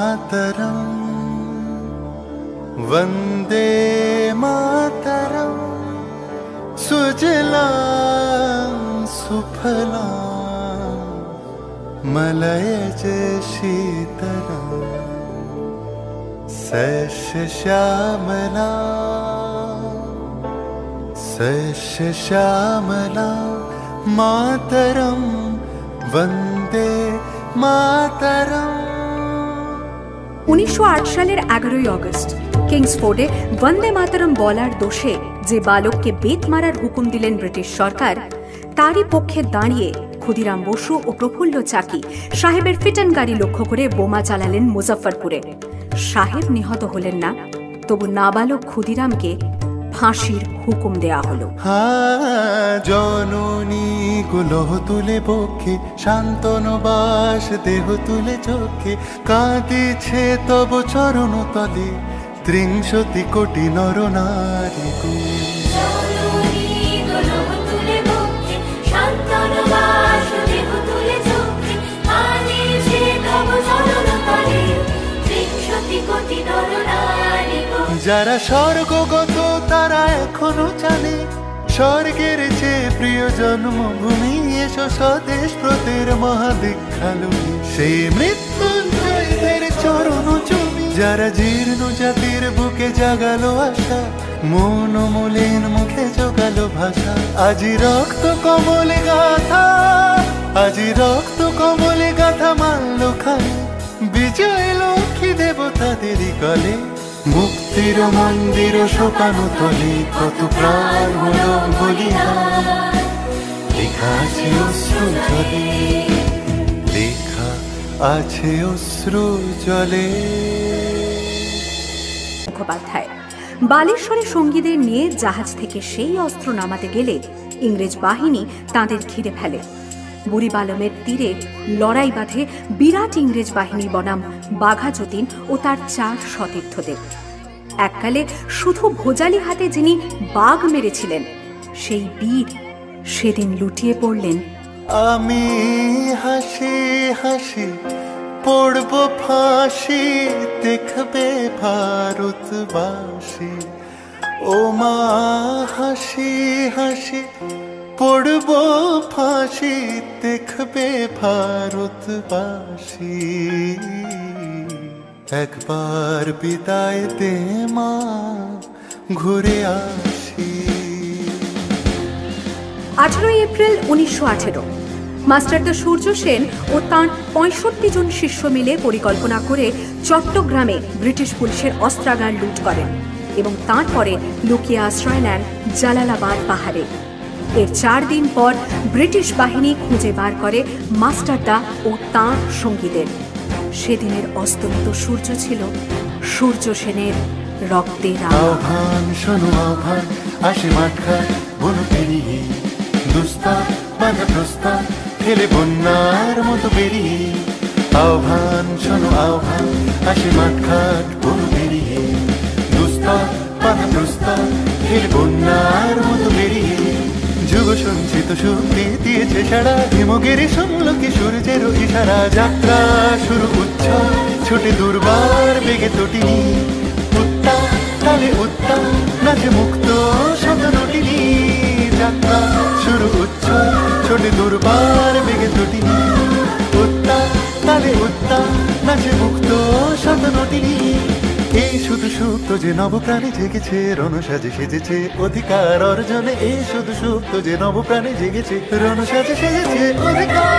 मातरम वंदे मातरम सुजलां सुफलां मलयज शीतलां सस्यश्यामलां मातरम वंदे मातरम। 1908 সালের 11ই আগস্ট কিংসফোর্ডে বন্দে মাতরম বলার দোষে যে বালককে বেত মারার হুকুম দিলেন ব্রিটিশ সরকার, তারই পক্ষে দাঁড়িয়ে ক্ষুদিরাম বসু ও প্রফুল্ল চাকি সাহেবের ফিটন গাড়ি লক্ষ্য করে বোমা চালালেন মুজফ্ফরপুরে। সাহেব নিহত হলেন না, তবু নাবালক ক্ষুদিরামকে ফাঁসির হুকুম দেয়া হলো। জননী গুলহ তুলে বক্ষে শান্তনবাস দেহ তুলে চোখে কাঁদিছে তব চরণ তলে 30 কোটি নর নারী। যারা স্বর্গগত তারা এখনো জানে স্বর্গের চেয়ে প্রিয় জন্মভূমি, এসো স্বদেশ ব্রতের মহাদীক্ষালুমি সেই মৃত্যুঞ্জয়দের চরণ চুমি। যারা জীর্ণ জাতির বুকে জাগালো আশা, মন মলিন মুখে জোগালো ভাষা, আজি রক্ত কমলে গাথা, আজি রক্ত কমলে গাথা মানল খালে বিজয় লক্ষ্মী দেবতাদেরই গলে। মুক্তির মন্দির শোকানো তলে কত প্রাণ হলো বলিদান, লেখা আছে অশ্রু জলে, লেখা আছে অশ্রু জলে। মুখোপাধ্যায় বালেশ্বরে সঙ্গীদের নিয়ে জাহাজ থেকে সেই অস্ত্র নামাতে গেলে ইংরেজ বাহিনী তাঁদের ঘিরে ফেলে। বুড়িবালমের তীরে লড়াই বাঁধে বিরাট ইংরেজ বাহিনী বনাম বাঘা যতীন ও তার 4 সতীর্থদের। এককালে শুধু ভোজালি হাতে যিনি বাঘ মেরেছিলেন, সেই বীর সেদিন লুটিয়ে পড়লেন। আমি হাসি হাসি পড়ব ফাঁসি, দেখবে ভারতবাসী। ও মা হাসি হাসি পড়ব ফাঁসি, দেখবে ভারতবাসী। একবার বিদায় দে মা, ঘুরে আসি। 18 এপ্রিল 1918 মাস্টারদা সূর্য সেন ও তাঁর 65 জন শিষ্য মিলে পরিকল্পনা করে চট্টগ্রামে ব্রিটিশ পুলিশের অস্ত্রাগার লুট করেন এবং তারপরে লুকিয়ে আশ্রয় নেন জালালাবাদ পাহাড়ে। এর 4 দিন পর ব্রিটিশ বাহিনী খুঁজে বার করে মাস্টারদা ও তাঁর সঙ্গীদের। সেদিনের অস্তমিত সূর্য ছিল সূর্য সেনের রক্তের আহ্বান। শোনো আহ্বান, আসে মাঠঘাট বন পেরিয়ে, দুস্তার বাধা প্রস্তার ফেলে বন্যার মতো বেরিয়ে। আহ্বান শোনো আহ্বান, আসে মাঠঘাট বন পেরিয়ে, দুস্তার বাধা প্রস্তার ফেলে বন্যার মতো বেরিয়ে। যুগ সঞ্চিত শক্তি দিয়েছে সারা, হিমগিরি সমলকে সূর্যের ইশারা। যাত্রা শুরু উচ্ছল ছোটে দুর্বার বেগে তটিনি, উত্তাল তালে উত্তাল নাচে মুক্ত শত নটিনি। যাত্রা শুরু উচ্ছল ছোটে দুর্বার বেগে তটিনি, উত্তাল তালে উত্তাল নাচে মুক্ত শত নটিনি। এই শুধু সুপ্ত যে নবপ্রাণে জেগেছে, রণসাজে সেজেছে অধিকার অর্জনে। এই শুধু সুপ্ত যে নবপ্রাণে জেগেছে, রণসাজে সেজেছে অধিকার।